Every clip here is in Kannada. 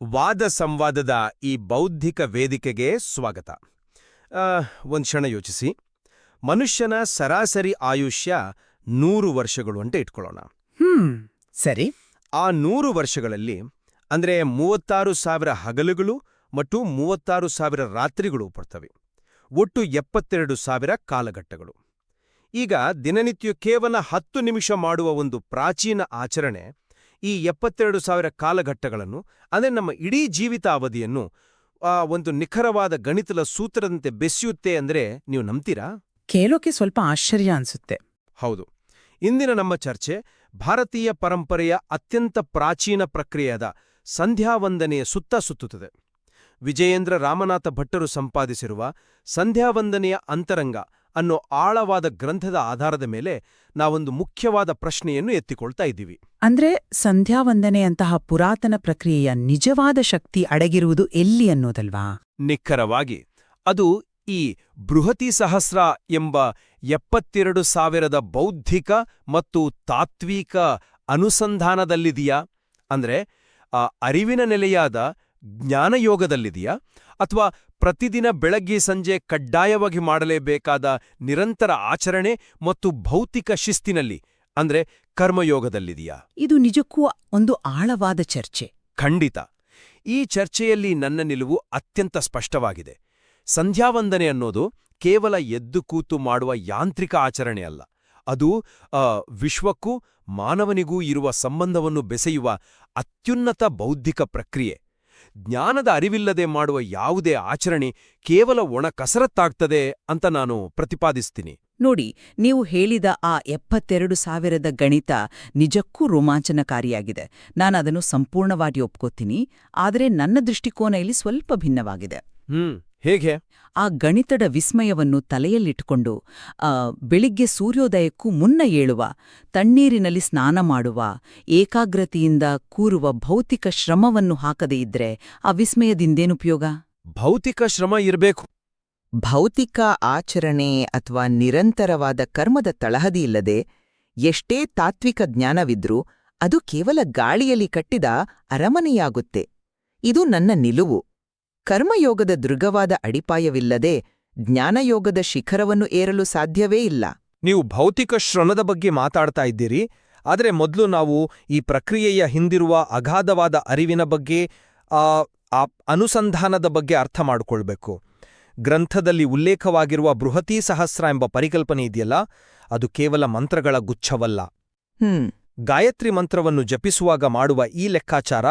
ವಾದ ಸಂವಾದದ ಈ ಬೌದ್ಧಿಕ ವೇದಿಕೆಗೆ ಸ್ವಾಗತ. ಒಂದು ಕ್ಷಣ ಯೋಚಿಸಿ. ಮನುಷ್ಯನ ಸರಾಸರಿ ಆಯುಷ್ಯ 100 ವರ್ಷಗಳು ಅಂತ ಇಟ್ಕೊಳ್ಳೋಣ. ಸರಿ. ಆ 100 ವರ್ಷಗಳಲ್ಲಿ ಅಂದ್ರೆ 36,000 ಹಗಲುಗಳು ಮತ್ತು 36,000 ರಾತ್ರಿಗಳು ಬರ್ತವೆ. ಒಟ್ಟು 72,000 ಕಾಲಘಟ್ಟಗಳು. ಈಗ ದಿನನಿತ್ಯ ಕೇವಲ 10 ನಿಮಿಷ ಮಾಡುವ ಒಂದು ಪ್ರಾಚೀನ ಆಚರಣೆ ಈ 72,000 ಕಾಲಘಟ್ಟಗಳನ್ನು ಅಂದರೆ ನಮ್ಮ ಇಡೀ ಜೀವಿತಾವಧಿಯನ್ನು ಒಂದು ನಿಖರವಾದ ಗಣಿತದ ಸೂತ್ರದಂತೆ ಬೆಸೆಯುತ್ತೆ ಅಂದ್ರೆ ನೀವು ನಂಬ್ತೀರಾ? ಕೇಳೋಕೆ ಸ್ವಲ್ಪ ಆಶ್ಚರ್ಯ ಅನ್ಸುತ್ತೆ. ಹೌದು. ಇಂದಿನ ನಮ್ಮ ಚರ್ಚೆ ಭಾರತೀಯ ಪರಂಪರೆಯ ಅತ್ಯಂತ ಪ್ರಾಚೀನ ಪ್ರಕ್ರಿಯೆಯಾದ ಸಂಧ್ಯಾವಂದನೆಯ ಸುತ್ತ ಸುತ್ತುತ್ತದೆ. ವಿಜಯೇಂದ್ರ ರಾಮನಾಥ ಭಟ್ಟರು ಸಂಪಾದಿಸಿರುವ ಸಂಧ್ಯಾವಂದನೆಯ ಅಂತರಂಗ ಅನ್ನೋ ಆಳವಾದ ಗ್ರಂಥದ ಆಧಾರದ ಮೇಲೆ ನಾವೊಂದು ಮುಖ್ಯವಾದ ಪ್ರಶ್ನೆಯನ್ನು ಎತ್ತಿಕೊಳ್ತಾ ಇದ್ದೀವಿ. ಅಂದ್ರೆ ಸಂಧ್ಯಾವಂದನೆಯಂತಹ ಪುರಾತನ ಪ್ರಕ್ರಿಯೆಯ ನಿಜವಾದ ಶಕ್ತಿ ಅಡಗಿರುವುದು ಎಲ್ಲಿ ಅನ್ನೋದಲ್ವಾ? ನಿಖರವಾಗಿ ಅದು ಈ ಬೃಹತಿ ಸಹಸ್ರ ಎಂಬ 72,000 ಬೌದ್ಧಿಕ ಮತ್ತು ತಾತ್ವಿಕ ಅನುಸಂಧಾನದಲ್ಲಿದೆಯಾ? ಅಂದ್ರೆ ಅರಿವಿನ ನೆಲೆಯಾದ ಜ್ಞಾನಯೋಗದಲ್ಲಿದೆಯಾ? ಅಥವಾ ಪ್ರತಿದಿನ ಬೆಳಗ್ಗೆ ಸಂಜೆ ಕಡ್ಡಾಯವಾಗಿ ಮಾಡಲೇಬೇಕಾದ ನಿರಂತರ ಆಚರಣೆ ಮತ್ತು ಭೌತಿಕ ಶಿಸ್ತಿನಲ್ಲಿ ಅಂದ್ರೆ ಕರ್ಮಯೋಗದಲ್ಲಿದೆಯಾ? ಇದು ನಿಜಕ್ಕೂ ಒಂದು ಆಳವಾದ ಚರ್ಚೆ. ಖಂಡಿತ. ಈ ಚರ್ಚೆಯಲ್ಲಿ ನನ್ನ ನಿಲುವು ಅತ್ಯಂತ ಸ್ಪಷ್ಟವಾಗಿದೆ. ಸಂಧ್ಯಾವಂದನೆ ಅನ್ನೋದು ಕೇವಲ ಎದ್ದು ಕೂತು ಮಾಡುವ ಯಾಂತ್ರಿಕ ಆಚರಣೆಯಲ್ಲ. ಅದು ವಿಶ್ವಕ್ಕೂ ಮಾನವನಿಗೂ ಇರುವ ಸಂಬಂಧವನ್ನು ಬೆಸೆಯುವ ಅತ್ಯುನ್ನತ ಬೌದ್ಧಿಕ ಪ್ರಕ್ರಿಯೆ. ಜ್ಞಾನದ ಅರಿವಿಲ್ಲದೆ ಮಾಡುವ ಯಾವುದೇ ಆಚರಣೆ ಕೇವಲ ಒಣ ಕಸರತ್ತಾಗ್ತದೆ ಅಂತ ನಾನು ಪ್ರತಿಪಾದಿಸ್ತೀನಿ. ನೋಡಿ, ನೀವು ಹೇಳಿದ ಆ 72,000 ಗಣಿತ ನಿಜಕ್ಕೂ ರೋಮಾಂಚನಕಾರಿಯಾಗಿದೆ. ನಾನದನ್ನು ಸಂಪೂರ್ಣವಾಗಿ ಒಪ್ಕೋತೀನಿ. ಆದರೆ ನನ್ನ ದೃಷ್ಟಿಕೋನ ಇಲ್ಲಿ ಸ್ವಲ್ಪ ಭಿನ್ನವಾಗಿದೆ. ಹೇಗೆ? ಆ ಗಣಿತದ ವಿಸ್ಮಯವನ್ನು ತಲೆಯಲ್ಲಿಟ್ಟುಕೊಂಡು ಬೆಳಿಗ್ಗೆ ಸೂರ್ಯೋದಯಕ್ಕೂ ಮುನ್ನ ಏಳುವ, ತಣ್ಣೀರಿನಲ್ಲಿ ಸ್ನಾನ ಮಾಡುವ, ಏಕಾಗ್ರತೆಯಿಂದ ಕೂರುವ ಭೌತಿಕ ಶ್ರಮವನ್ನು ಹಾಕದೇ ಇದ್ರೆ ಆ ವಿಸ್ಮಯದಿಂದೇನುಪಯೋಗ? ಭೌತಿಕ ಶ್ರಮ ಇರಬೇಕು. ಭೌತಿಕ ಆಚರಣೆ ಅಥವಾ ನಿರಂತರವಾದ ಕರ್ಮದ ತಳಹದಿ ಇಲ್ಲದೆ ಎಷ್ಟೇ ತಾತ್ವಿಕ ಜ್ಞಾನವಿದ್ರೂ ಅದು ಕೇವಲ ಗಾಳಿಯಲ್ಲಿ ಕಟ್ಟಿದ ಅರಮನೆಯಾಗುತ್ತೆ. ಇದು ನನ್ನ ನಿಲುವು. ಕರ್ಮಯೋಗದ ದೃಢವಾದ ಅಡಿಪಾಯವಿಲ್ಲದೆ ಜ್ಞಾನಯೋಗದ ಶಿಖರವನ್ನು ಏರಲು ಸಾಧ್ಯವೇ ಇಲ್ಲ. ನೀವು ಭೌತಿಕ ಶ್ರಮದ ಬಗ್ಗೆ ಮಾತಾಡ್ತಾ ಇದ್ದೀರಿ. ಆದರೆ ಮೊದಲು ನಾವು ಈ ಪ್ರಕ್ರಿಯೆಯ ಹಿಂದಿರುವ ಅಗಾಧವಾದ ಅರಿವಿನ ಬಗ್ಗೆ, ಆ ಅನುಸಂಧಾನದ ಬಗ್ಗೆ ಅರ್ಥ ಮಾಡಿಕೊಳ್ಬೇಕು. ಗ್ರಂಥದಲ್ಲಿ ಉಲ್ಲೇಖವಾಗಿರುವ ಬೃಹತಿ ಸಹಸ್ರ ಎಂಬ ಪರಿಕಲ್ಪನೆ ಇದೆಯಲ್ಲ, ಅದು ಕೇವಲ ಮಂತ್ರಗಳ ಗುಚ್ಛವಲ್ಲ. ಗಾಯತ್ರಿ ಮಂತ್ರವನ್ನು ಜಪಿಸುವಾಗ ಮಾಡುವ ಈ ಲೆಕ್ಕಾಚಾರ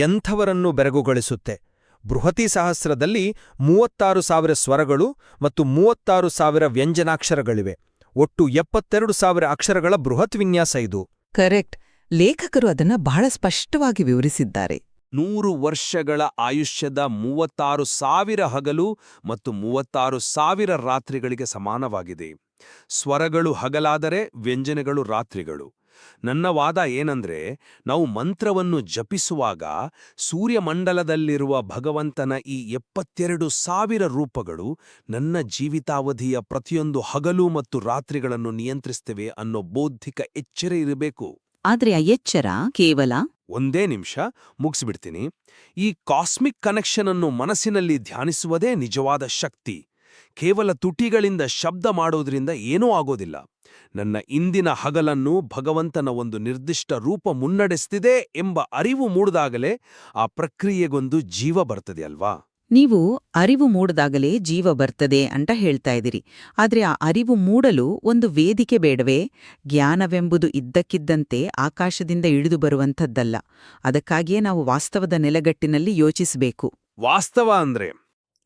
ಎಂಥವರನ್ನೂ ಬೆರಗುಗೊಳಿಸುತ್ತೆ. ಬೃಹತಿ ಸಹಸ್ರದಲ್ಲಿ 36,000 ಸ್ವರಗಳು ಮತ್ತು 36,000 ವ್ಯಂಜನಾಕ್ಷರಗಳಿವೆ. ಒಟ್ಟು 72,000 ಅಕ್ಷರಗಳ ಬೃಹತ್ ವಿನ್ಯಾಸ ಇದು. ಕರೆಕ್ಟ್. ಲೇಖಕರು ಅದನ್ನ ಬಹಳ ಸ್ಪಷ್ಟವಾಗಿ ವಿವರಿಸಿದ್ದಾರೆ. 100 ವರ್ಷಗಳ ಆಯುಷ್ಯದ 36,000 ಹಗಲು ಮತ್ತು 36,000 ರಾತ್ರಿಗಳಿಗೆ ಸಮಾನವಾಗಿದೆ. ಸ್ವರಗಳು ಹಗಲಾದರೆ ವ್ಯಂಜನೆಗಳು ರಾತ್ರಿಗಳು. ನನ್ನ ವಾದ ಏನಂದ್ರೆ, ನಾವು ಮಂತ್ರವನ್ನು ಜಪಿಸುವಾಗ ಸೂರ್ಯಮಂಡಲದಲ್ಲಿರುವ ಭಗವಂತನ ಈ 72,000 ರೂಪಗಳು ನನ್ನ ಜೀವಿತಾವಧಿಯ ಪ್ರತಿಯೊಂದು ಹಗಲು ಮತ್ತು ರಾತ್ರಿಗಳನ್ನು ನಿಯಂತ್ರಿಸ್ತವೆ ಅನ್ನೋ ಬೌದ್ಧಿಕ ಎಚ್ಚರ ಇರಬೇಕು. ಆದ್ರೆ ಆ ಎಚ್ಚರ ಕೇವಲ ಒಂದೇ ನಿಮಿಷ ಮುಗಿಸ್ಬಿಡ್ತೀನಿ. ಈ ಕಾಸ್ಮಿಕ್ ಕನೆಕ್ಷನ್ ಅನ್ನು ಮನಸ್ಸಿನಲ್ಲಿ ಧ್ಯಾನಿಸುವುದೇ ನಿಜವಾದ ಶಕ್ತಿ. ಕೇವಲ ತುಟಿಗಳಿಂದ ಶಬ್ದ ಮಾಡೋದ್ರಿಂದ ಏನೂ ಆಗೋದಿಲ್ಲ. ನನ್ನ ಇಂದಿನ ಹಗಲನ್ನು ಭಗವಂತನ ಒಂದು ನಿರ್ದಿಷ್ಟ ರೂಪ ಮುನ್ನಡೆಸ್ತಿದೆ ಎಂಬ ಅರಿವು ಮೂಡಿದಾಗಲೇ ಆ ಪ್ರಕ್ರಿಯೆಗೊಂದು ಜೀವ ಬರ್ತದೆ ಅಲ್ವಾ? ನೀವು ಅರಿವು ಮೂಡದಾಗಲೇ ಜೀವ ಬರ್ತದೆ ಅಂತ ಹೇಳ್ತಾ ಇದ್ದೀರಿ. ಆದ್ರೆ ಆ ಅರಿವು ಮೂಡಲು ಒಂದು ವೇದಿಕೆ ಬೇಡವೇ? ಜ್ಞಾನವೆಂಬುದು ಇದ್ದಕ್ಕಿದ್ದಂತೆ ಆಕಾಶದಿಂದ ಇಳಿದು ಬರುವಂಥದ್ದಲ್ಲ. ಅದಕ್ಕಾಗಿಯೇ ನಾವು ವಾಸ್ತವದ ನೆಲೆಗಟ್ಟಿನಲ್ಲಿ ಯೋಚಿಸಬೇಕು. ವಾಸ್ತವ ಅಂದ್ರೆ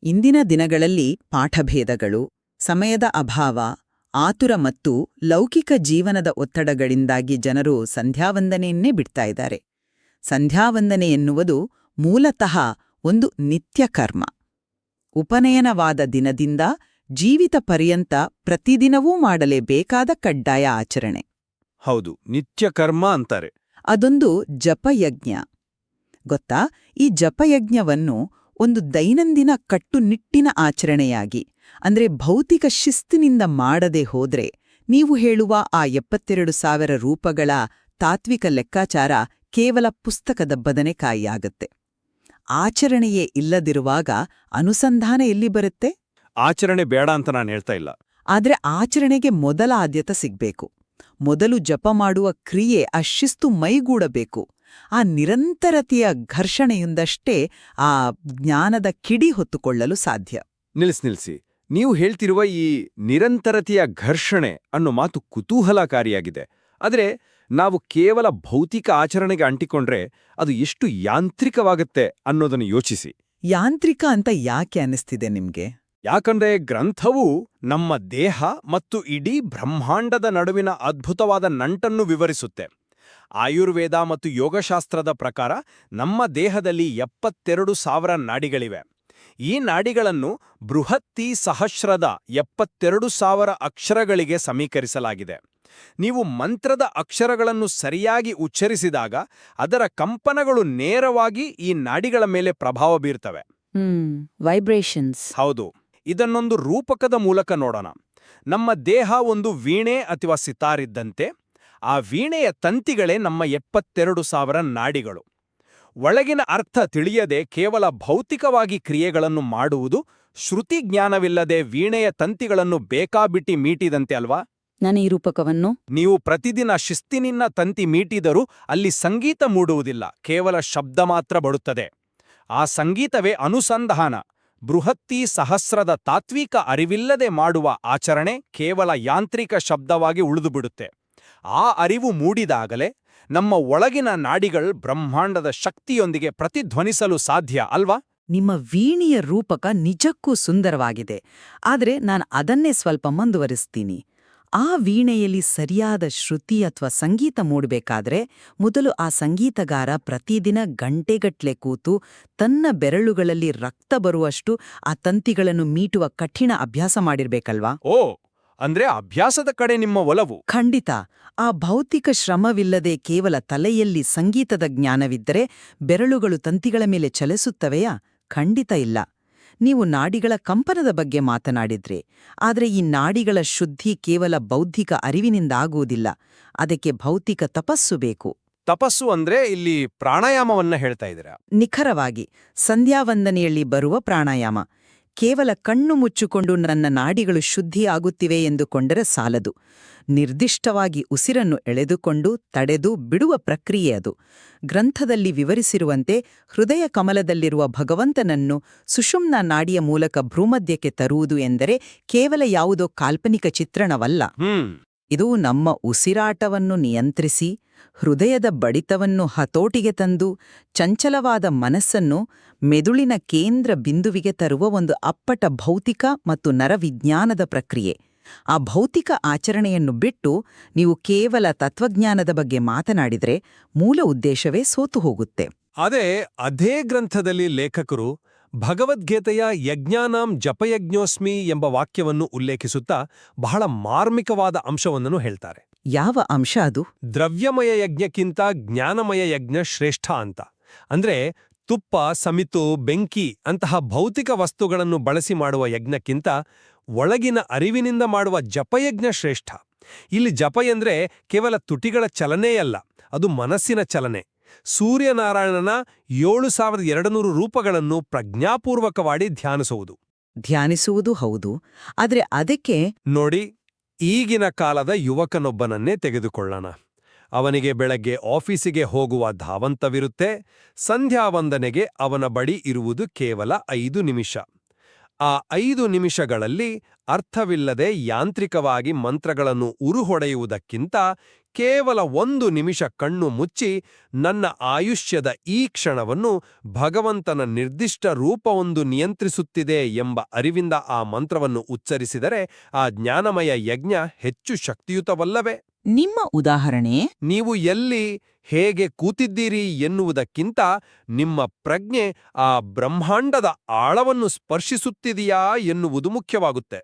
ಇಂದಿನ ದಿನಗಳಲ್ಲಿ ಪಾಠಭೇದಗಳು, ಸಮಯದ ಅಭಾವ, ಆತುರ ಮತ್ತು ಲೌಕಿಕ ಜೀವನದ ಒತ್ತಡಗಳಿಂದಾಗಿ ಜನರು ಸಂಧ್ಯಾವಂದನೆಯನ್ನೇ ಬಿಡ್ತಾ ಇದ್ದಾರೆ. ಸಂಧ್ಯಾವಂದನೆ ಎನ್ನುವುದು ಮೂಲತಃ ಒಂದು ನಿತ್ಯ ಕರ್ಮ. ಉಪನಯನವಾದ ದಿನದಿಂದ ಜೀವಿತ ಪರ್ಯಂತ ಪ್ರತಿದಿನವೂ ಮಾಡಲೇಬೇಕಾದ ಕಡ್ಡಾಯ ಆಚರಣೆ. ಹೌದು, ನಿತ್ಯ ಕರ್ಮ ಅಂತಾರೆ. ಅದೊಂದು ಜಪಯಜ್ಞ. ಗೊತ್ತಾ? ಈ ಜಪಯಜ್ಞವನ್ನು ಒಂದು ದೈನಂದಿನ ಕಟ್ಟುನಿಟ್ಟಿನ ಆಚರಣೆಯಾಗಿ, ಅಂದ್ರೆ ಭೌತಿಕ ಶಿಸ್ತಿನಿಂದ ಮಾಡದೆ ಹೋದ್ರೆ ನೀವು ಹೇಳುವ ಆ 72,000 ರೂಪಗಳ ತಾತ್ವಿಕ ಲೆಕ್ಕಾಚಾರ ಕೇವಲ ಪುಸ್ತಕದ ಬದನೆಕಾಯಿಯಾಗತ್ತೆ. ಆಚರಣೆಯೇ ಇಲ್ಲದಿರುವಾಗ ಅನುಸಂಧಾನ ಎಲ್ಲಿ ಬರುತ್ತೆ? ಆಚರಣೆ ಬೇಡ ಅಂತ ನಾನು ಹೇಳ್ತಾ ಇಲ್ಲ. ಆದ್ರೆ ಆಚರಣೆಗೆ ಮೊದಲ ಆದ್ಯತೆ ಸಿಗ್ಬೇಕು. ಮೊದಲು ಜಪ ಮಾಡುವ ಕ್ರಿಯೆ ಆ ಶಿಸ್ತು ಮೈಗೂಡಬೇಕು. ಆ ನಿರಂತರತೆಯ ಘರ್ಷಣೆಯಿಂದಷ್ಟೇ ಆ ಜ್ಞಾನದ ಕಿಡಿ ಹೊತ್ತುಕೊಳ್ಳಲು ಸಾಧ್ಯ. ನಿಲ್ಸಿ. ನೀವು ಹೇಳ್ತಿರುವ ಈ ನಿರಂತರತೆಯ ಘರ್ಷಣೆ ಅನ್ನೋ ಮಾತು ಕುತೂಹಲಕಾರಿಯಾಗಿದೆ. ಆದರೆ ನಾವು ಕೇವಲ ಭೌತಿಕ ಆಚರಣೆಗೆ ಅಂಟಿಕೊಂಡ್ರೆ ಅದು ಎಷ್ಟು ಯಾಂತ್ರಿಕವಾಗುತ್ತೆ ಅನ್ನೋದನ್ನು ಯೋಚಿಸಿ. ಯಾಂತ್ರಿಕ ಅಂತ ಯಾಕೆ ಅನ್ನಿಸ್ತಿದೆ ನಿಮ್ಗೆ? ಯಾಕಂದ್ರೆ ಗ್ರಂಥವು ನಮ್ಮ ದೇಹ ಮತ್ತು ಇಡೀ ಬ್ರಹ್ಮಾಂಡದ ನಡುವಿನ ಅದ್ಭುತವಾದ ನಂಟನ್ನು ವಿವರಿಸುತ್ತೆ. ಆಯುರ್ವೇದ ಮತ್ತು ಯೋಗಶಾಸ್ತ್ರದ ಪ್ರಕಾರ ನಮ್ಮ ದೇಹದಲ್ಲಿ 72,000 ನಾಡಿಗಳಿವೆ. ಈ ನಾಡಿಗಳನ್ನು ಬೃಹತ್ತಿ ಸಹಸ್ರದ 72,000 ಅಕ್ಷರಗಳಿಗೆ ಸಮೀಕರಿಸಲಾಗಿದೆ. ನೀವು ಮಂತ್ರದ ಅಕ್ಷರಗಳನ್ನು ಸರಿಯಾಗಿ ಉಚ್ಚರಿಸಿದಾಗ ಅದರ ಕಂಪನಗಳು ನೇರವಾಗಿ ಈ ನಾಡಿಗಳ ಮೇಲೆ ಪ್ರಭಾವ ಬೀರ್ತವೆ. ವೈಬ್ರೇಷನ್ಸ್. ಹೌದು. ಇದನ್ನೊಂದು ರೂಪಕದ ಮೂಲಕ ನೋಡೋಣ. ನಮ್ಮ ದೇಹ ಒಂದು ವೀಣೆ ಅಥವಾ ಸಿತಾರಿದ್ದಂತೆ. ಆ ವೀಣೆಯ ತಂತಿಗಳೇ ನಮ್ಮ 72,000 ನಾಡಿಗಳು. ಒಳಗಿನ ಅರ್ಥ ತಿಳಿಯದೆ ಕೇವಲ ಭೌತಿಕವಾಗಿ ಕ್ರಿಯೆಗಳನ್ನು ಮಾಡುವುದು ಶ್ರುತಿ ಜ್ಞಾನವಿಲ್ಲದೆ ವೀಣೆಯ ತಂತಿಗಳನ್ನು ಬೇಕಾಬಿಟ್ಟಿ ಮೀಟಿದಂತೆ ಅಲ್ವಾ? ನಾನು ಈ ರೂಪಕವನ್ನು ನೀವು ಪ್ರತಿದಿನ ಶಿಸ್ತಿನಿಂದ ತಂತಿ ಮೀಟಿದರೂ ಅಲ್ಲಿ ಸಂಗೀತ ಮೂಡುವುದಿಲ್ಲ, ಕೇವಲ ಶಬ್ದ ಮಾತ್ರ ಬಡುತ್ತದೆ. ಆ ಸಂಗೀತವೇ ಅನುಸಂಧಾನ. ಬೃಹತ್ತಿ ಸಹಸ್ರದ ತಾತ್ವಿಕ ಅರಿವಿಲ್ಲದೆ ಮಾಡುವ ಆಚರಣೆ ಕೇವಲ ಯಾಂತ್ರಿಕ ಶಬ್ದವಾಗಿ ಉಳಿದುಬಿಡುತ್ತೆ. ಆ ಅರಿವು ಮೂಡಿದಾಗಲೇ ನಮ್ಮ ಒಳಗಿನ ನಾಡಿಗಳು ಬ್ರಹ್ಮಾಂಡದ ಶಕ್ತಿಯೊಂದಿಗೆ ಪ್ರತಿಧ್ವನಿಸಲು ಸಾಧ್ಯ ಅಲ್ವಾ? ನಿಮ್ಮ ವೀಣೆಯ ರೂಪಕ ನಿಜಕ್ಕೂ ಸುಂದರವಾಗಿದೆ. ಆದ್ರೆ ನಾನು ಅದನ್ನೇ ಸ್ವಲ್ಪ ಮುಂದುವರಿಸ್ತೀನಿ. ಆ ವೀಣೆಯಲ್ಲಿ ಸರಿಯಾದ ಶ್ರುತಿ ಅಥವಾ ಸಂಗೀತ ಮೂಡಬೇಕಾದ್ರೆ ಮೊದಲು ಆ ಸಂಗೀತಗಾರ ಪ್ರತಿದಿನ ಗಂಟೆಗಟ್ಲೆ ಕೂತು ತನ್ನ ಬೆರಳುಗಳಲ್ಲಿ ರಕ್ತ ಬರುವಷ್ಟು ಆ ತಂತಿಗಳನ್ನು ಮೀಟುವ ಕಠಿಣ ಅಭ್ಯಾಸ ಮಾಡಿರ್ಬೇಕಲ್ವಾ? ಓ, ಅಂದ್ರೆ ಅಭ್ಯಾಸದ ಕಡೆ ನಿಮ್ಮ ಒಲವು. ಖಂಡಿತ. ಆ ಭೌತಿಕ ಶ್ರಮವಿಲ್ಲದೆ ಕೇವಲ ತಲೆಯಲ್ಲಿ ಸಂಗೀತದ ಜ್ಞಾನವಿದ್ದರೆ ಬೆರಳುಗಳು ತಂತಿಗಳ ಮೇಲೆ ಚಲಿಸುತ್ತವೆಯಾ? ಖಂಡಿತ ಇಲ್ಲ. ನೀವು ನಾಡಿಗಳ ಕಂಪನದ ಬಗ್ಗೆ ಮಾತನಾಡಿದ್ರಿ. ಆದರೆ ಈ ನಾಡಿಗಳ ಶುದ್ಧಿ ಕೇವಲ ಬೌದ್ಧಿಕ ಅರಿವಿನಿಂದಾಗುವುದಿಲ್ಲ. ಅದಕ್ಕೆ ಭೌತಿಕ ತಪಸ್ಸು ಬೇಕು. ತಪಸ್ಸು ಅಂದ್ರೆ ಇಲ್ಲಿ ಪ್ರಾಣಾಯಾಮವನ್ನ ಹೇಳ್ತಾ ಇದ್ದೀರಾ? ನಿಖರವಾಗಿ ಸಂಧ್ಯಾವಂದನೆಯಲ್ಲಿ ಬರುವ ಪ್ರಾಣಾಯಾಮ. ಕೇವಲ ಕಣ್ಣು ಮುಚ್ಚಿಕೊಂಡು ನನ್ನ ನಾಡಿಗಳು ಶುದ್ಧಿಯಾಗುತ್ತಿವೆ ಎಂದುಕೊಂಡರೆ ಸಾಲದು. ನಿರ್ದಿಷ್ಟವಾಗಿ ಉಸಿರನ್ನು ಎಳೆದುಕೊಂಡು ತಡೆದು ಬಿಡುವ ಪ್ರಕ್ರಿಯೆ ಅದು. ಗ್ರಂಥದಲ್ಲಿ ವಿವರಿಸಿರುವಂತೆ ಹೃದಯ ಕಮಲದಲ್ಲಿರುವ ಭಗವಂತನನ್ನು ಸುಷುಮ್ನ ನಾಡಿಯ ಮೂಲಕ ಭ್ರೂಮಧ್ಯಕ್ಕೆ ತರುವುದು ಎಂದರೆ ಕೇವಲ ಯಾವುದೋ ಕಾಲ್ಪನಿಕ ಚಿತ್ರಣವಲ್ಲ. ಇದು ನಮ್ಮ ಉಸಿರಾಟವನ್ನು ನಿಯಂತ್ರಿಸಿ, ಹೃದಯದ ಬಡಿತವನ್ನು ಹತೋಟಿಗೆ ತಂದು, ಚಂಚಲವಾದ ಮನಸ್ಸನ್ನು ಮೆದುಳಿನ ಕೇಂದ್ರ ಬಿಂದುವಿಗೆ ತರುವ ಒಂದು ಅಪ್ಪಟ ಭೌತಿಕ ಮತ್ತು ನರವಿಜ್ಞಾನದ ಪ್ರಕ್ರಿಯೆ. ಆ ಭೌತಿಕ ಆಚರಣೆಯನ್ನು ಬಿಟ್ಟು ನೀವು ಕೇವಲ ತತ್ವಜ್ಞಾನದ ಬಗ್ಗೆ ಮಾತನಾಡಿದರೆ ಮೂಲ ಉದ್ದೇಶವೇ ಸೋತು ಹೋಗುತ್ತೆ. ಅದೇ ಗ್ರಂಥದಲ್ಲಿ ಲೇಖಕರು ಭಗವದ್ಗೀತೆಯ ಯಜ್ಞಾನಾಂ ಜಪಯಜ್ಞೋಸ್ಮಿ ಎಂಬ ವಾಕ್ಯವನ್ನು ಉಲ್ಲೇಖಿಸುತ್ತಾ ಬಹಳ ಮಾರ್ಮಿಕವಾದ ಅಂಶವೊಂದನ್ನು ಹೇಳ್ತಾರೆ. ಯಾವ ಅಂಶ ಅದು? ದ್ರವ್ಯಮಯ ಯಜ್ಞಕ್ಕಿಂತ ಜ್ಞಾನಮಯ ಯಜ್ಞ ಶ್ರೇಷ್ಠ ಅಂತ. ಅಂದ್ರೆ ತುಪ್ಪ, ಸಮಿತು, ಬೆಂಕಿ ಅಂತಹ ಭೌತಿಕ ವಸ್ತುಗಳನ್ನು ಬಳಸಿ ಮಾಡುವ ಯಜ್ಞಕ್ಕಿಂತ ಒಳಗಿನ ಅರಿವಿನಿಂದ ಮಾಡುವ ಜಪಯಜ್ಞ ಶ್ರೇಷ್ಠ. ಇಲ್ಲಿ ಜಪ ಎಂದ್ರೆ ಕೇವಲ ತುಟಿಗಳ ಚಲನೆಯಲ್ಲ, ಅದು ಮನಸ್ಸಿನ ಚಲನೆ. ಸೂರ್ಯನಾರಾಯಣನ 7200 ರೂಪಗಳನ್ನು ಪ್ರಜ್ಞಾಪೂರ್ವಕವಾಗಿ ಧ್ಯಾನಿಸುವುದು ಹೌದು. ಆದ್ರೆ ಅದಕ್ಕೆ ನೋಡಿ, ಈಗಿನ ಕಾಲದ ಯುವಕನೊಬ್ಬನನ್ನೇ ತೆಗೆದುಕೊಳ್ಳೋಣ. ಅವನಿಗೆ ಬೆಳಗ್ಗೆ ಆಫೀಸಿಗೆ ಹೋಗುವ ಧಾವಂತವಿರುತ್ತೆ. ಸಂಧ್ಯಾವಂದನೆಗೆ ಅವನ ಬಳಿ ಇರುವುದು ಕೇವಲ 5 ನಿಮಿಷ. ಆ 5 ನಿಮಿಷಗಳಲ್ಲಿ ಅರ್ಥವಿಲ್ಲದೆ ಯಾಂತ್ರಿಕವಾಗಿ ಮಂತ್ರಗಳನ್ನು ಉರುಹೊಡೆಯುವುದಕ್ಕಿಂತ ಕೇವಲ 1 ನಿಮಿಷ ಕಣ್ಣು ಮುಚ್ಚಿ ನನ್ನ ಆಯುಷ್ಯದ ಈ ಕ್ಷಣವನ್ನು ಭಗವಂತನ ನಿರ್ದಿಷ್ಟ ರೂಪವೊಂದು ನಿಯಂತ್ರಿಸುತ್ತಿದೆ ಎಂಬ ಅರಿವಿಂದ ಆ ಮಂತ್ರವನ್ನು ಉಚ್ಚರಿಸಿದರೆ ಆ ಜ್ಞಾನಮಯ ಯಜ್ಞ ಹೆಚ್ಚು ಶಕ್ತಿಯುತವಲ್ಲವೇ? ನಿಮ್ಮ ಉದಾಹರಣೆ? ನೀವು ಎಲ್ಲಿ ಹೇಗೆ ಕೂತಿದ್ದೀರಿ ಎನ್ನುವುದಕ್ಕಿಂತ ನಿಮ್ಮ ಪ್ರಜ್ಞೆ ಆ ಬ್ರಹ್ಮಾಂಡದ ಆಳವನ್ನು ಸ್ಪರ್ಶಿಸುತ್ತಿದೆಯಾ ಎನ್ನುವುದು ಮುಖ್ಯವಾಗುತ್ತೆ.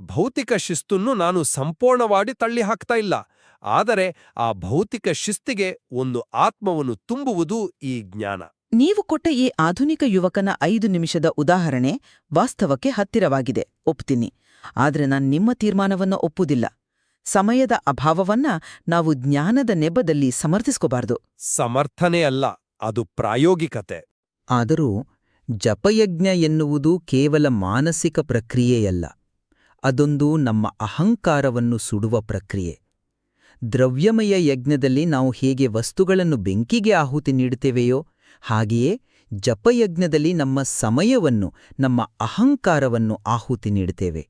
ಭೌತಿಕ ಶಿಸ್ತನ್ನು ನಾನು ಸಂಪೂರ್ಣವಾಗಿ ತಳ್ಳಿಹಾಕ್ತಾ ಇಲ್ಲ. ಆದರೆ ಆ ಭೌತಿಕ ಶಿಸ್ತಿಗೆ ಒಂದು ಆತ್ಮವನ್ನು ತುಂಬುವುದು ಈ ಜ್ಞಾನ. ನೀವು ಕೊಟ್ಟ ಈ ಆಧುನಿಕ ಯುವಕನ 5 ನಿಮಿಷದ ಉದಾಹರಣೆ ವಾಸ್ತವಕ್ಕೆ ಹತ್ತಿರವಾಗಿದೆ, ಒಪ್ತೀನಿ. ಆದ್ರೆ ನಾನು ನಿಮ್ಮ ತೀರ್ಮಾನವನ್ನು ಒಪ್ಪುವುದಿಲ್ಲ. ಸಮಯದ ಅಭಾವವನ್ನ ನಾವು ಜ್ಞಾನದ ನೆಪದಲ್ಲಿ ಸಮರ್ಥಿಸ್ಕೋಬಾರ್ದು. ಸಮರ್ಥನೆ ಅಲ್ಲ, ಅದು ಪ್ರಾಯೋಗಿಕತೆ. ಆದರೂ ಜಪಯಜ್ಞ ಎನ್ನುವುದು ಕೇವಲ ಮಾನಸಿಕ ಪ್ರಕ್ರಿಯೆಯಲ್ಲ, ಅದೊಂದು ನಮ್ಮ ಅಹಂಕಾರವನ್ನು ಸುಡುವ ಪ್ರಕ್ರಿಯೆ. ದ್ರವ್ಯಮಯ ಯಜ್ಞದಲ್ಲಿ ನಾವು ಹೇಗೆ ವಸ್ತುಗಳನ್ನು ಬೆಂಕಿಗೆ ಆಹುತಿ ನೀಡುತ್ತೇವೆಯೋ ಹಾಗೆಯೇ ಜಪಯಜ್ಞದಲ್ಲಿ ನಮ್ಮ ಸಮಯವನ್ನು, ನಮ್ಮ ಅಹಂಕಾರವನ್ನು ಆಹುತಿ ನೀಡುತ್ತೇವೆ.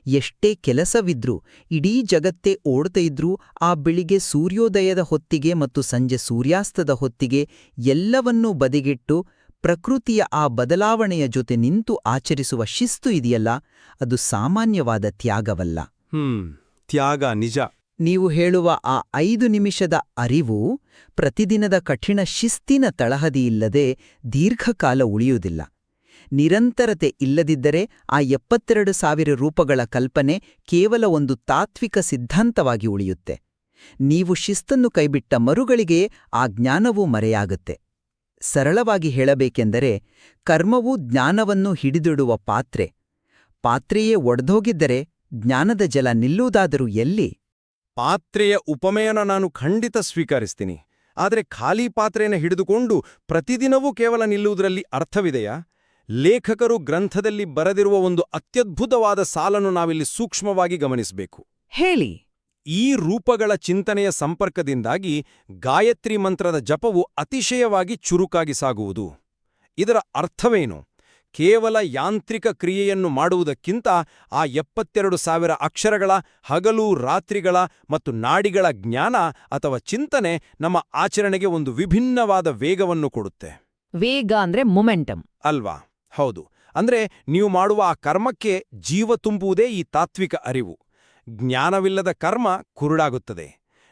ಎಷ್ಟೇ ಕೆಲಸವಿದ್ರೂ, ಇಡೀ ಜಗತ್ತೇ ಓಡ್ತಾ ಇದ್ರೂ ಆ ಬೆಳಿಗ್ಗೆ ಸೂರ್ಯೋದಯದ ಹೊತ್ತಿಗೆ ಮತ್ತು ಸಂಜೆ ಸೂರ್ಯಾಸ್ತದ ಹೊತ್ತಿಗೆ ಎಲ್ಲವನ್ನೂ ಬದಿಗಿಟ್ಟು ಪ್ರಕೃತಿಯ ಆ ಬದಲಾವಣೆಯ ಜೊತೆ ನಿಂತು ಆಚರಿಸುವ ಶಿಸ್ತು ಇದೆಯಲ್ಲ, ಅದು ಸಾಮಾನ್ಯವಾದ ತ್ಯಾಗವಲ್ಲ. ತ್ಯಾಗ ನಿಜ. ನೀವು ಹೇಳುವ ಆ 5 ನಿಮಿಷದ ಅರಿವು ಪ್ರತಿದಿನದ ಕಠಿಣ ಶಿಸ್ತಿನ ತಳಹದಿಯಿಲ್ಲದೆ ದೀರ್ಘಕಾಲ ಉಳಿಯುವುದಿಲ್ಲ. ನಿರಂತರತೆ ಇಲ್ಲದಿದ್ದರೆ ಆ 72,000 ರೂಪಗಳ ಕಲ್ಪನೆ ಕೇವಲ ಒಂದು ತಾತ್ವಿಕ ಸಿದ್ಧಾಂತವಾಗಿ ಉಳಿಯುತ್ತೆ. ನೀವು ಶಿಸ್ತನ್ನು ಕೈಬಿಟ್ಟ ಮರುಗಳಿಗೆ ಆ ಜ್ಞಾನವೂ ಮರೆಯಾಗುತ್ತೆ. ಸರಳವಾಗಿ ಹೇಳಬೇಕೆಂದರೆ, ಕರ್ಮವು ಜ್ಞಾನವನ್ನು ಹಿಡಿದಿಡುವ ಪಾತ್ರೆಯೇ ಒಡೆದೋಗಿದ್ದರೆ ಜ್ಞಾನದ ಜಲ ನಿಲ್ಲುವುದಾದರೂ ಎಲ್ಲಿ? ಪಾತ್ರೆಯ ಉಪಮೆಯನ ನಾನು ಖಂಡಿತ ಸ್ವೀಕರಿಸ್ತೀನಿ. ಆದರೆ ಖಾಲಿ ಪಾತ್ರೆಯನ್ನು ಹಿಡಿದುಕೊಂಡು ಪ್ರತಿದಿನವೂ ಕೇವಲ ನಿಲ್ಲುವುದರಲ್ಲಿ ಅರ್ಥವಿದೆಯಾ? ಲೇಖಕರು ಗ್ರಂಥದಲ್ಲಿ ಬರೆದಿರುವ ಒಂದು ಅತ್ಯದ್ಭುತವಾದ ಸಾಲನ್ನು ನಾವಿಲ್ಲಿ ಸೂಕ್ಷ್ಮವಾಗಿ ಗಮನಿಸಬೇಕು. ಹೇಳಿ. ಈ ರೂಪಗಳ ಚಿಂತನೆಯ ಸಂಪರ್ಕದಿಂದಾಗಿ ಗಾಯತ್ರಿ ಮಂತ್ರದ ಜಪವು ಅತಿಶಯವಾಗಿ ಚುರುಕಾಗಿ ಸಾಗುವುದು. ಇದರ ಅರ್ಥವೇನು? ಕೇವಲ ಯಾಂತ್ರಿಕ ಕ್ರಿಯೆಯನ್ನು ಮಾಡುವುದಕ್ಕಿಂತ ಆ 72,000 ಅಕ್ಷರಗಳ, ಹಗಲು ರಾತ್ರಿಗಳ ಮತ್ತು ನಾಡಿಗಳ ಜ್ಞಾನ ಅಥವಾ ಚಿಂತನೆ ನಮ್ಮ ಆಚರಣೆಗೆ ಒಂದು ವಿಭಿನ್ನವಾದ ವೇಗವನ್ನು ಕೊಡುತ್ತೆ. ವೇಗ ಅಂದ್ರೆ ಮೊಮೆಂಟಮ್ ಅಲ್ವಾ? ಹೌದು. ಅಂದ್ರೆ ನೀವು ಮಾಡುವ ಆ ಕರ್ಮಕ್ಕೆ ಜೀವ ತುಂಬುವುದೇ ಈ ತಾತ್ವಿಕ ಅರಿವು. ಜ್ಞಾನವಿಲ್ಲದ ಕರ್ಮ ಕುರುಡಾಗುತ್ತದೆ.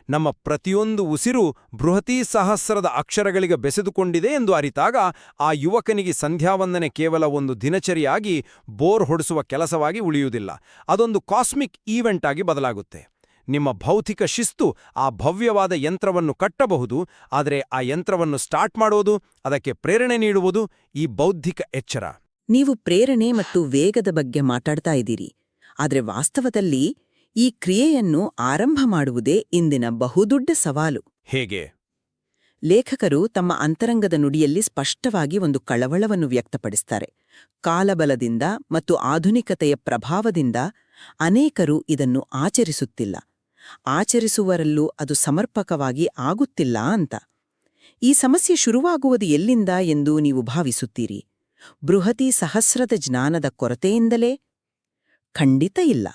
ನಮ್ಮ ಪ್ರತಿಯೊಂದು ಉಸಿರು ಬೃಹತೀ ಸಹಸ್ರದ ಅಕ್ಷರಗಳಿಗೆ ಬೆಸೆದುಕೊಂಡಿದೆ ಎಂದು ಅರಿತಾಗ ಆ ಯುವಕನಿಗೆ ಸಂಧ್ಯಾವಂದನೆ ಕೇವಲ ಒಂದು ದಿನಚರಿಯಾಗಿ ಬೋರ್ ಹೊಡಿಸುವ ಕೆಲಸವಾಗಿ ಉಳಿಯುವುದಿಲ್ಲ. ಅದೊಂದು ಕಾಸ್ಮಿಕ್ ಈವೆಂಟ್ ಆಗಿ ಬದಲಾಗುತ್ತೆ. ನಿಮ್ಮ ಭೌತಿಕ ಶಿಸ್ತು ಆ ಭವ್ಯವಾದ ಯಂತ್ರವನ್ನು ಕಟ್ಟಬಹುದು, ಆದರೆ ಆ ಯಂತ್ರವನ್ನು ಸ್ಟಾರ್ಟ್ ಮಾಡೋದು, ಅದಕ್ಕೆ ಪ್ರೇರಣೆ ನೀಡುವುದು ಈ ಬೌದ್ಧಿಕ ಎಚ್ಚರ. ನೀವು ಪ್ರೇರಣೆ ಮತ್ತು ವೇಗದ ಬಗ್ಗೆ ಮಾತಾಡ್ತಾ ಇದ್ದೀರಿ, ಆದರೆ ವಾಸ್ತವದಲ್ಲಿ ಈ ಕ್ರಿಯೆಯನ್ನು ಆರಂಭ ಮಾಡುವುದೇ ಇಂದಿನ ಬಹುದೊಡ್ಡ ಸವಾಲು. ಹೇಗೆ? ಲೇಖಕರು ತಮ್ಮ ಅಂತರಂಗದ ನುಡಿಯಲ್ಲಿ ಸ್ಪಷ್ಟವಾಗಿ ಒಂದು ಕಳವಳವನ್ನು ವ್ಯಕ್ತಪಡಿಸ್ತಾರೆ. ಕಾಲಬಲದಿಂದ ಮತ್ತು ಆಧುನಿಕತೆಯ ಪ್ರಭಾವದಿಂದ ಅನೇಕರು ಇದನ್ನು ಆಚರಿಸುತ್ತಿಲ್ಲ, ಆಚರಿಸುವರಲ್ಲೂ ಅದು ಸಮರ್ಪಕವಾಗಿ ಆಗುತ್ತಿಲ್ಲ ಅಂತ. ಈ ಸಮಸ್ಯೆ ಶುರುವಾಗುವುದು ಎಲ್ಲಿಂದ ಎಂದು ನೀವು ಭಾವಿಸುತ್ತೀರಿ? ಬೃಹತಿ ಸಹಸ್ರದ ಜ್ಞಾನದ ಕೊರತೆಯಿಂದಲೇ? ಖಂಡಿತ ಇಲ್ಲ.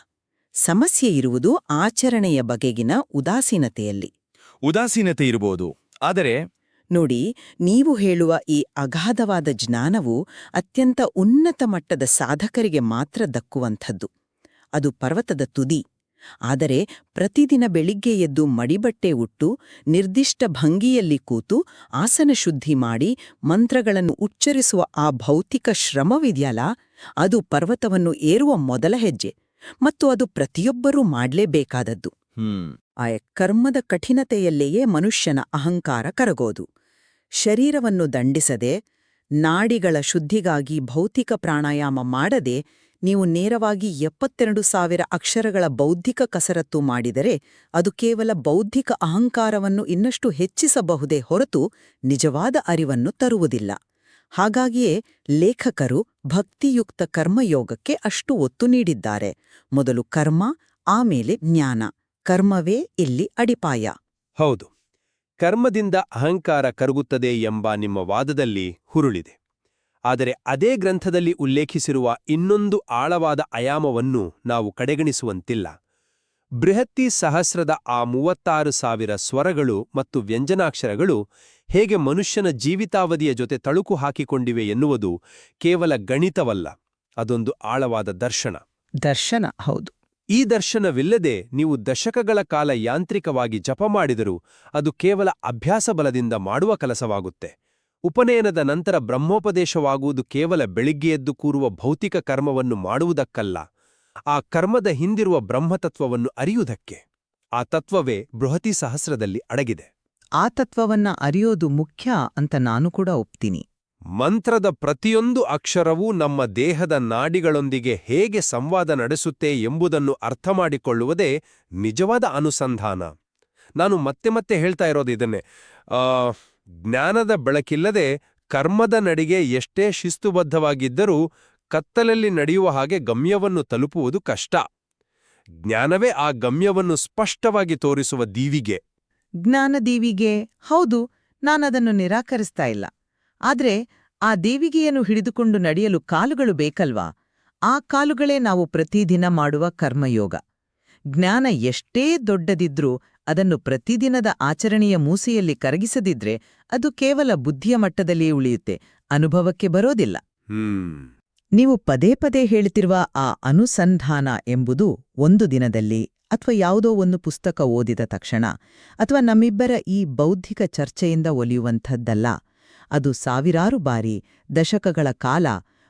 ಸಮಸ್ಯೆ ಇರುವುದು ಆಚರಣೆಯ ಬಗೆಗಿನ ಉದಾಸೀನತೆಯಲ್ಲಿ. ಉದಾಸೀನತೆ ಇರಬಹುದು, ಆದರೆ ನೋಡಿ, ನೀವು ಹೇಳುವ ಈ ಅಗಾಧವಾದ ಜ್ಞಾನವು ಅತ್ಯಂತ ಉನ್ನತ ಮಟ್ಟದ ಸಾಧಕರಿಗೆ ಮಾತ್ರ ದಕ್ಕುವಂಥದ್ದು. ಅದು ಪರ್ವತದ ತುದಿ. ಆದರೆ ಪ್ರತಿದಿನ ಬೆಳಿಗ್ಗೆ ಎದ್ದು ಮಡಿಬಟ್ಟೆ ಉಟ್ಟು, ನಿರ್ದಿಷ್ಟ ಭಂಗಿಯಲ್ಲಿ ಕೂತು, ಆಸನ ಶುದ್ಧಿ ಮಾಡಿ, ಮಂತ್ರಗಳನ್ನು ಉಚ್ಚರಿಸುವ ಆ ಭೌತಿಕ ಶ್ರಮವಿದೆಯಲ್ಲ, ಅದು ಪರ್ವತವನ್ನು ಏರುವ ಮೊದಲ ಹೆಜ್ಜೆ, ಮತ್ತು ಅದು ಪ್ರತಿಯೊಬ್ಬರೂ ಮಾಡಲೇಬೇಕಾದದ್ದು. ಆ ಕರ್ಮದ ಕಠಿಣತೆಯಲ್ಲೆಯೇ ಮನುಷ್ಯನ ಅಹಂಕಾರ ಕರಗೋದು. ಶರೀರವನ್ನು ದಂಡಿಸದೆ, ನಾಡಿಗಳ ಶುದ್ಧಿಗಾಗಿ ಭೌತಿಕ ಪ್ರಾಣಾಯಾಮ ಮಾಡದೆ ನೀವು ನೇರವಾಗಿ 72,000 ಅಕ್ಷರಗಳ ಬೌದ್ಧಿಕ ಕಸರತ್ತು ಮಾಡಿದರೆ ಅದು ಕೇವಲ ಬೌದ್ಧಿಕ ಅಹಂಕಾರವನ್ನು ಇನ್ನಷ್ಟು ಹೆಚ್ಚಿಸಬಹುದೇ ಹೊರತು ನಿಜವಾದ ಅರಿವನ್ನು ತರುವುದಿಲ್ಲ. ಹಾಗಾಗಿಯೇ ಲೇಖಕರು ಭಕ್ತಿಯುಕ್ತ ಕರ್ಮಯೋಗಕ್ಕೆ ಅಷ್ಟು ಒತ್ತು ನೀಡಿದ್ದಾರೆ. ಮೊದಲು ಕರ್ಮ, ಆಮೇಲೆ ಜ್ಞಾನ. ಕರ್ಮವೇ ಇಲ್ಲಿ ಅಡಿಪಾಯ. ಹೌದು, ಕರ್ಮದಿಂದ ಅಹಂಕಾರ ಕರಗುತ್ತದೆ ಎಂಬ ನಿಮ್ಮ ವಾದದಲ್ಲಿ ಹುರುಳಿದೆ. ಆದರೆ ಅದೇ ಗ್ರಂಥದಲ್ಲಿ ಉಲ್ಲೇಖಿಸಿರುವ ಇನ್ನೊಂದು ಆಳವಾದ ಆಯಾಮವನ್ನು ನಾವು ಕಡೆಗಣಿಸುವಂತಿಲ್ಲ. ಬೃಹತಿ ಸಹಸ್ರದ ಆ 36,000 ಸ್ವರಗಳು ಮತ್ತು ವ್ಯಂಜನಾಕ್ಷರಗಳು ಹೇಗೆ ಮನುಷ್ಯನ ಜೀವಿತಾವಧಿಯ ಜೊತೆ ತಳುಕು ಹಾಕಿಕೊಂಡಿವೆ ಎನ್ನುವುದು ಕೇವಲ ಗಣಿತವಲ್ಲ, ಅದೊಂದು ಆಳವಾದ ದರ್ಶನ. ಹೌದು. ಈ ದರ್ಶನವಿಲ್ಲದೆ ನೀವು ದಶಕಗಳ ಕಾಲ ಯಾಂತ್ರಿಕವಾಗಿ ಜಪ ಮಾಡಿದರೂ ಅದು ಕೇವಲ ಅಭ್ಯಾಸ ಬಲದಿಂದ ಮಾಡುವ ಕೆಲಸವಾಗುತ್ತೆ. ಉಪನಯನದ ನಂತರ ಬ್ರಹ್ಮೋಪದೇಶವಾಗುವುದು ಕೇವಲ ಬೆಳಿಗ್ಗೆ ಎದ್ದು ಕೂರುವ ಭೌತಿಕ ಕರ್ಮವನ್ನು ಮಾಡುವುದಕ್ಕಲ್ಲ, ಆ ಕರ್ಮದ ಹಿಂದಿರುವ ಬ್ರಹ್ಮತತ್ವವನ್ನು ಅರಿಯುವುದಕ್ಕೆ. ಆ ತತ್ವವೇ ಬೃಹತಿ ಸಹಸ್ರದಲ್ಲಿ ಅಡಗಿದೆ. ಆ ತತ್ವವನ್ನ ಅರಿಯೋದು ಮುಖ್ಯ ಅಂತ ನಾನು ಕೂಡ ಒಪ್ತೀನಿ. ಮಂತ್ರದ ಪ್ರತಿಯೊಂದು ಅಕ್ಷರವೂ ನಮ್ಮ ದೇಹದ ನಾಡಿಗಳೊಂದಿಗೆ ಹೇಗೆ ಸಂವಾದ ನಡೆಸುತ್ತೆ ಎಂಬುದನ್ನು ಅರ್ಥಮಾಡಿಕೊಳ್ಳುವುದೇ ನಿಜವಾದ ಅನುಸಂಧಾನ. ನಾನು ಮತ್ತೆ ಮತ್ತೆ ಹೇಳ್ತಾ ಇರೋದು ಇದನ್ನೇ, ಜ್ಞಾನದ ಬೆಳಕಿಲ್ಲದೆ ಕರ್ಮದ ನಡಿಗೆ ಎಷ್ಟೇ ಶಿಸ್ತುಬದ್ಧವಾಗಿದ್ದರೂ ಕತ್ತಲಲ್ಲಿ ನಡೆಯುವ ಹಾಗೆ ಗಮ್ಯವನ್ನು ತಲುಪುವುದು ಕಷ್ಟ. ಜ್ಞಾನವೇ ಆ ಗಮ್ಯವನ್ನು ಸ್ಪಷ್ಟವಾಗಿ ತೋರಿಸುವ ದೀವಿಗೆ. ಜ್ಞಾನದೀವಿಗೆ ಹೌದು, ನಾನದನ್ನು ನಿರಾಕರಿಸ್ತಾ ಇಲ್ಲ. ಆದ್ರೆ ಆ ದೇವಿಗೆಯನ್ನು ಹಿಡಿದುಕೊಂಡು ನಡೆಯಲು ಕಾಲುಗಳು ಬೇಕಲ್ವಾ? ಆ ಕಾಲುಗಳೇ ನಾವು ಪ್ರತಿದಿನ ಮಾಡುವ ಕರ್ಮಯೋಗ. ಜ್ಞಾನ ಎಷ್ಟೇ ದೊಡ್ಡದಿದ್ರೂ ಅದನ್ನು ಪ್ರತಿದಿನದ ಆಚರಣೆಯ ಮೂಸೆಯಲ್ಲಿ ಕರಗಿಸದಿದ್ರೆ ಅದು ಕೇವಲ ಬುದ್ಧಿಯ ಮಟ್ಟದಲ್ಲಿಯೇ ಉಳಿಯುತ್ತೆ, ಅನುಭವಕ್ಕೆ ಬರೋದಿಲ್ಲ. ನೀವು ಪದೇ ಪದೇ ಹೇಳ್ತಿರುವ ಆ ಅನುಸಂಧಾನ ಎಂಬುದು ಒಂದು ದಿನದಲ್ಲಿ ಅಥವಾ ಯಾವುದೋ ಒಂದು ಪುಸ್ತಕ ಓದಿದ ತಕ್ಷಣ ಅಥವಾ ನಮ್ಮಿಬ್ಬರ ಈ ಬೌದ್ಧಿಕ ಚರ್ಚೆಯಿಂದ ಒಲಿಯುವಂಥದ್ದಲ್ಲ. ಅದು ಸಾವಿರಾರು ಬಾರಿ, ದಶಕಗಳ ಕಾಲ,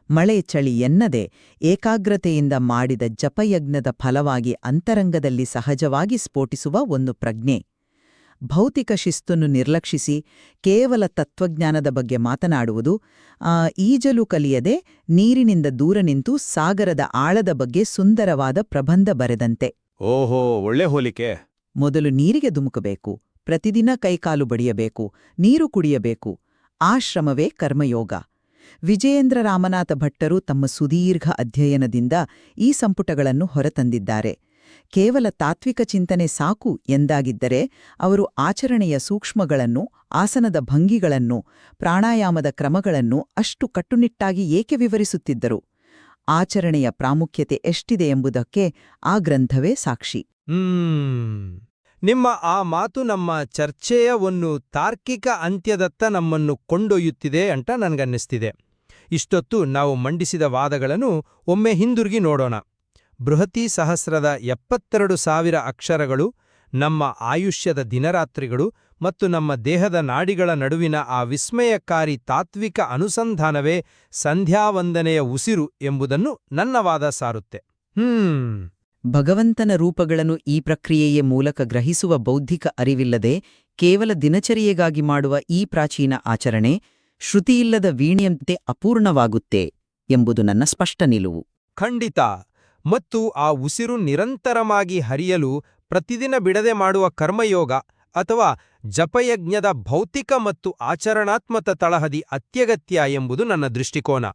ಮಳೆ ಚಳಿ ಎನ್ನದೆ ಏಕಾಗ್ರತೆಯಿಂದ ಮಾಡಿದ ಜಪಯಜ್ಞದ ಫಲವಾಗಿ ಅಂತರಂಗದಲ್ಲಿ ಸಹಜವಾಗಿ ಸ್ಫೋಟಿಸುವ ಒಂದು ಪ್ರಜ್ಞೆ. ಭೌತಿಕ ಶಿಸ್ತನ್ನು ನಿರ್ಲಕ್ಷಿಸಿ ಕೇವಲ ತತ್ವಜ್ಞಾನದ ಬಗ್ಗೆ ಮಾತನಾಡುವುದು ಈಜಲು ಕಲಿಯದೆ ನೀರಿನಿಂದ ದೂರ ನಿಂತು ಸಾಗರದ ಆಳದ ಬಗ್ಗೆ ಸುಂದರವಾದ ಪ್ರಬಂಧ ಬರೆದಂತೆ. ಓಹೋ, ಒಳ್ಳೆ ಹೋಲಿಕೆ. ಮೊದಲು ನೀರಿಗೆ ಧುಮುಕಬೇಕು, ಪ್ರತಿದಿನ ಕೈಕಾಲು ಬಡಿಯಬೇಕು, ನೀರು ಕುಡಿಯಬೇಕು. ಆ ಶ್ರಮವೇ ಕರ್ಮಯೋಗ. ವಿಜಯೇಂದ್ರ ರಾಮನಾಥ ಭಟ್ಟರು ತಮ್ಮ ಸುದೀರ್ಘ ಅಧ್ಯಯನದಿಂದ ಈ ಸಂಪುಟಗಳನ್ನು ಹೊರತಂದಿದ್ದಾರೆ. ಕೇವಲ ತಾತ್ವಿಕ ಚಿಂತನೆ ಸಾಕು ಎಂದಾಗಿದ್ದರೆ ಅವರು ಆಚರಣೆಯ ಸೂಕ್ಷ್ಮಗಳನ್ನು, ಆಸನದ ಭಂಗಿಗಳನ್ನು, ಪ್ರಾಣಾಯಾಮದ ಕ್ರಮಗಳನ್ನು ಅಷ್ಟು ಕಟ್ಟುನಿಟ್ಟಾಗಿ ಏಕೆ ವಿವರಿಸುತ್ತಿದ್ದರು? ಆಚರಣೆಯ ಪ್ರಾಮುಖ್ಯತೆ ಎಷ್ಟಿದೆ ಎಂಬುದಕ್ಕೆ ಆ ಗ್ರಂಥವೇ ಸಾಕ್ಷಿ. ನಿಮ್ಮ ಆ ಮಾತು ನಮ್ಮ ಚರ್ಚೆಯ ಒಂದು ತಾರ್ಕಿಕ ಅಂತ್ಯದತ್ತ ನಮ್ಮನ್ನು ಕೊಂಡೊಯ್ಯುತ್ತಿದೆ ಅಂತ ನನಗನ್ನಿಸ್ತಿದೆ. ಇಷ್ಟೊತ್ತು ನಾವು ಮಂಡಿಸಿದ ವಾದಗಳನ್ನು ಒಮ್ಮೆ ಹಿಂದಿರುಗಿ ನೋಡೋಣ. ಬೃಹತಿ ಸಹಸ್ರದ 72,000 ಅಕ್ಷರಗಳು, ನಮ್ಮ ಆಯುಷ್ಯದ ದಿನರಾತ್ರಿಗಳು ಮತ್ತು ನಮ್ಮ ದೇಹದ ನಾಡಿಗಳ ನಡುವಿನ ಆ ವಿಸ್ಮಯಕಾರಿ ತಾತ್ವಿಕ ಅನುಸಂಧಾನವೇ ಸಂಧ್ಯಾವಂದನೆಯ ಉಸಿರು ಎಂಬುದನ್ನು ನನ್ನ ವಾದ ಸಾರುತ್ತೆ. ಭಗವಂತನ ರೂಪಗಳನ್ನು ಈ ಪ್ರಕ್ರಿಯೆಯ ಮೂಲಕ ಗ್ರಹಿಸುವ ಬೌದ್ಧಿಕ ಅರಿವಿಲ್ಲದೆ ಕೇವಲ ದಿನಚರಿಯೆಗಾಗಿ ಮಾಡುವ ಈ ಪ್ರಾಚೀನ ಆಚರಣೆ ಶ್ರುತಿಯಿಲ್ಲದ ವೀಣೆಯಂತೆ ಅಪೂರ್ಣವಾಗುತ್ತೆ ಎಂಬುದು ನನ್ನ ಸ್ಪಷ್ಟ ನಿಲುವು. ಖಂಡಿತ. ಮತ್ತು ಆ ಉಸಿರು ನಿರಂತರವಾಗಿ ಹರಿಯಲು ಪ್ರತಿದಿನ ಬಿಡದೆ ಮಾಡುವ ಕರ್ಮಯೋಗ ಅಥವಾ ಜಪಯಜ್ಞದ ಭೌತಿಕ ಮತ್ತು ಆಚರಣಾತ್ಮಕ ತಳಹದಿ ಅತ್ಯಗತ್ಯ ಎಂಬುದು ನನ್ನ ದೃಷ್ಟಿಕೋನ.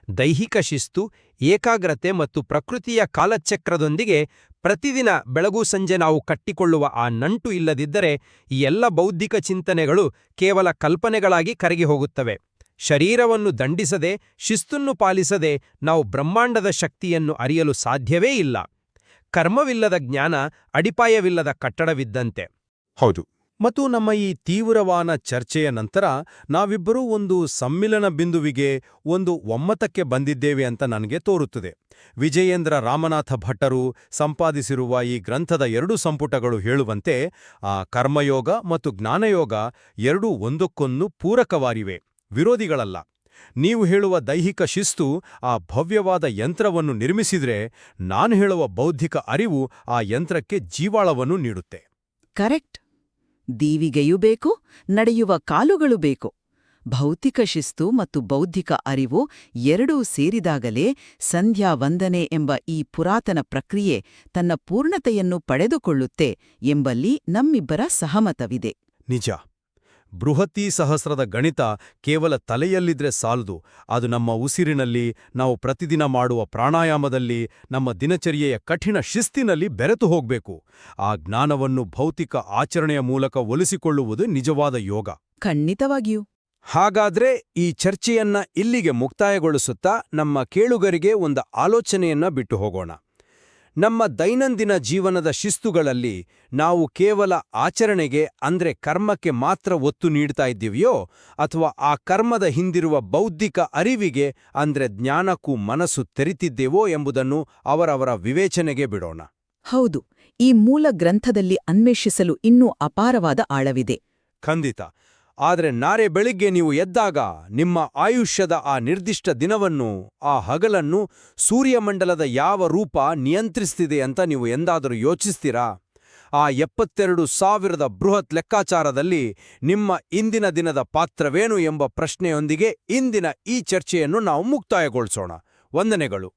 ದೈಹಿಕ ಶಿಸ್ತು, ಏಕಾಗ್ರತೆ ಮತ್ತು ಪ್ರಕೃತಿಯ ಕಾಲಚಕ್ರದೊಂದಿಗೆ ಪ್ರತಿದಿನ ಬೆಳಗೂ ಸಂಜೆ ನಾವು ಕಟ್ಟಿಕೊಳ್ಳುವ ಆ ನಂಟು ಇಲ್ಲದಿದ್ದರೆ ಈ ಎಲ್ಲ ಬೌದ್ಧಿಕ ಚಿಂತನೆಗಳು ಕೇವಲ ಕಲ್ಪನೆಗಳಾಗಿ ಕರಗಿ ಹೋಗುತ್ತವೆ. ಶರೀರವನ್ನು ದಂಡಿಸದೆ, ಶಿಸ್ತನ್ನು ಪಾಲಿಸದೆ ನಾವು ಬ್ರಹ್ಮಾಂಡದ ಶಕ್ತಿಯನ್ನು ಅರಿಯಲು ಸಾಧ್ಯವೇ ಇಲ್ಲ. ಕರ್ಮವಿಲ್ಲದ ಜ್ಞಾನ ಅಡಿಪಾಯವಿಲ್ಲದ ಕಟ್ಟಡವಿದ್ದಂತೆ. ಹೌದು. ಮತ್ತು ನಮ್ಮ ಈ ತೀವ್ರವಾದ ಚರ್ಚೆಯ ನಂತರ ನಾವಿಬ್ಬರೂ ಒಂದು ಸಮ್ಮಿಲನ ಬಿಂದುವಿಗೆ, ಒಂದು ಒಮ್ಮತಕ್ಕೆ ಬಂದಿದ್ದೇವೆ ಅಂತ ನನಗೆ ತೋರುತ್ತದೆ. ವಿಜಯೇಂದ್ರ ರಾಮನಾಥ ಭಟ್ಟರು ಸಂಪಾದಿಸಿರುವ ಈ ಗ್ರಂಥದ 2 ಸಂಪುಟಗಳು ಹೇಳುವಂತೆ ಆ ಕರ್ಮಯೋಗ ಮತ್ತು ಜ್ಞಾನಯೋಗ ಎರಡೂ ಒಂದಕ್ಕೊಂದು ಪೂರಕವಾಗಿವೆ, ವಿರೋಧಿಗಳಲ್ಲ. ನೀವು ಹೇಳುವ ದೈಹಿಕ ಶಿಸ್ತು ಆ ಭವ್ಯವಾದ ಯಂತ್ರವನ್ನು ನಿರ್ಮಿಸಿದ್ರೆ, ನಾನು ಹೇಳುವ ಬೌದ್ಧಿಕ ಅರಿವು ಆ ಯಂತ್ರಕ್ಕೆ ಜೀವಾಳವನ್ನು ನೀಡುತ್ತೆ. ಕರೆಕ್ಟ್. ದೀವಿಗೆಯೂ ಬೇಕು, ನಡೆಯುವ ಕಾಲುಗಳು ಬೇಕು. ಭೌತಿಕ ಶಿಸ್ತು ಮತ್ತು ಬೌದ್ಧಿಕ ಅರಿವು ಎರಡೂ ಸೇರಿದಾಗಲೇ ಸಂಧ್ಯಾ ವಂದನೆ ಎಂಬ ಈ ಪುರಾತನ ಪ್ರಕ್ರಿಯೆ ತನ್ನ ಪೂರ್ಣತೆಯನ್ನು ಪಡೆದುಕೊಳ್ಳುತ್ತೆ ಎಂಬಲ್ಲಿ ನಮ್ಮಿಬ್ಬರ ಸಹಮತವಿದೆ. ನಿಜ. ಬೃಹತಿ ಸಹಸ್ರದ ಗಣಿತ ಕೇವಲ ತಲೆಯಲ್ಲಿದ್ರೆ ಸಾಲದು, ಅದು ನಮ್ಮ ಉಸಿರಿನಲ್ಲಿ, ನಾವು ಪ್ರತಿದಿನ ಮಾಡುವ ಪ್ರಾಣಾಯಾಮದಲ್ಲಿ, ನಮ್ಮ ದಿನಚರ್ಯೆಯ ಕಠಿಣ ಶಿಸ್ತಿನಲ್ಲಿ ಬೆರೆತು ಹೋಗ್ಬೇಕು. ಆ ಜ್ಞಾನವನ್ನು ಭೌತಿಕ ಆಚರಣೆಯ ಮೂಲಕ ಒಲಿಸಿಕೊಳ್ಳುವುದು ನಿಜವಾದ ಯೋಗ. ಖಂಡಿತವಾಗಿಯೂ. ಹಾಗಾದ್ರೆ ಈ ಚರ್ಚೆಯನ್ನ ಇಲ್ಲಿಗೆ ಮುಕ್ತಾಯಗೊಳಿಸುತ್ತಾ ನಮ್ಮ ಕೇಳುಗರಿಗೆ ಒಂದು ಆಲೋಚನೆಯನ್ನ ಬಿಟ್ಟು ಹೋಗೋಣ. ನಮ್ಮ ದೈನಂದಿನ ಜೀವನದ ಶಿಸ್ತುಗಳಲ್ಲಿ ನಾವು ಕೇವಲ ಆಚರಣೆಗೆ ಅಂದ್ರೆ ಕರ್ಮಕ್ಕೆ ಮಾತ್ರ ಒತ್ತು ನೀಡ್ತಾ ಇದ್ದೀವಿಯೋ, ಅಥವಾ ಆ ಕರ್ಮದ ಹಿಂದಿರುವ ಬೌದ್ಧಿಕ ಅರಿವಿಗೆ ಅಂದ್ರೆ ಜ್ಞಾನಕ್ಕೂ ಮನಸ್ಸು ತೆರಿತಿದ್ದೇವೋ ಎಂಬುದನ್ನು ಅವರವರ ವಿವೇಚನೆಗೆ ಬಿಡೋಣ. ಹೌದು, ಈ ಮೂಲ ಗ್ರಂಥದಲ್ಲಿ ಅನ್ವೇಷಿಸಲು ಇನ್ನೂ ಅಪಾರವಾದ ಆಳವಿದೆ. ಖಂಡಿತ. ಆದರೆ ನಾಳೆ ಬೆಳಿಗ್ಗೆ ನೀವು ಎದ್ದಾಗ ನಿಮ್ಮ ಆಯುಷ್ಯದ ಆ ನಿರ್ದಿಷ್ಟ ದಿನವನ್ನು, ಆ ಹಗಲನ್ನು ಸೂರ್ಯಮಂಡಲದ ಯಾವ ರೂಪ ನಿಯಂತ್ರಿಸ್ತಿದೆ ಅಂತ ನೀವು ಎಂದಾದರೂ ಯೋಚಿಸ್ತೀರಾ? ಆ 72,000 ಬೃಹತ್ ಲೆಕ್ಕಾಚಾರದಲ್ಲಿ ನಿಮ್ಮ ಇಂದಿನ ದಿನದ ಪಾತ್ರವೇನು ಎಂಬ ಪ್ರಶ್ನೆಯೊಂದಿಗೆ ಇಂದಿನ ಈ ಚರ್ಚೆಯನ್ನು ನಾವು ಮುಕ್ತಾಯಗೊಳಿಸೋಣ. ವಂದನೆಗಳು.